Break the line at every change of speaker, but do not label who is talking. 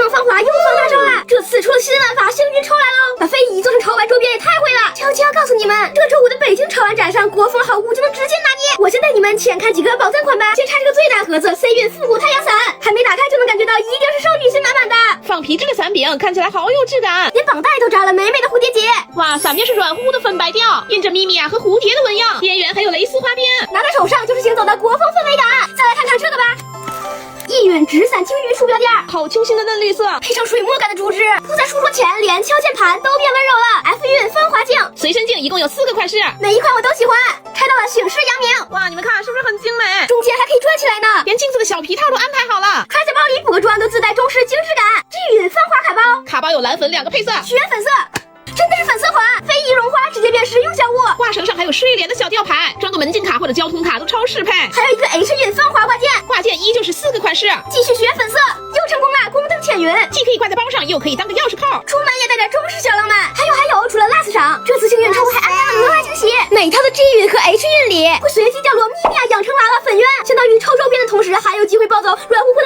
梦芳华又放大招了，这次出了新玩法，幸运抽来喽！把非遗做成潮玩周边也太会了！悄悄告诉你们，这周五的北京潮玩展上，国风好物就能直接拿捏。我先带你们浅看几个宝藏款吧。先拆这个最大盒子 C 运复古太阳伞，还没打开就能感觉到一定是少女心满满的。
放皮质的伞柄看起来好有质感，
连绑带都扎了美美的蝴蝶结。
哇，伞面是软乎的粉白调，印着咪咪啊和蝴蝶的纹样，边缘还有蕾丝花边，
拿在手上就是行走的国风氛围感。再来看看这个吧。一允纸伞鲸鱼鼠标垫，
好清新的嫩绿色，
配上水墨感的竹枝，铺在书桌前，连敲键盘都变温柔了。F 运芳华镜，
随身镜一共有4个款式，
每一款我都喜欢。拆到了醒狮扬名，
哇，你们看是不是很精美？
中间还可以转起来呢，
连镜子的小皮套都安排好了。
揣在包里补个妆都自带中式精致感。G 允芳华卡包，
卡包有蓝粉2个配色，
许愿粉色。真的是粉色款，非遗绒花直接变实用小物。
挂绳上还有睡莲的小吊牌，装个门禁卡或者交通卡都超适配。
还有一个 H 运芳华挂件，
挂件依旧是4个款式。
继续学粉色，又成功了，宫灯浅云，
既可以挂在包上，又可以当个钥匙扣，
出门也带点中式小浪漫。还有，除了 Last 上，这次幸运抽还安排了额外惊喜，每套的 G 运和 H 运里会随机掉落咪咪啊养成娃娃粉圆，相当于抽周边的同时还有机会抱走软乎乎的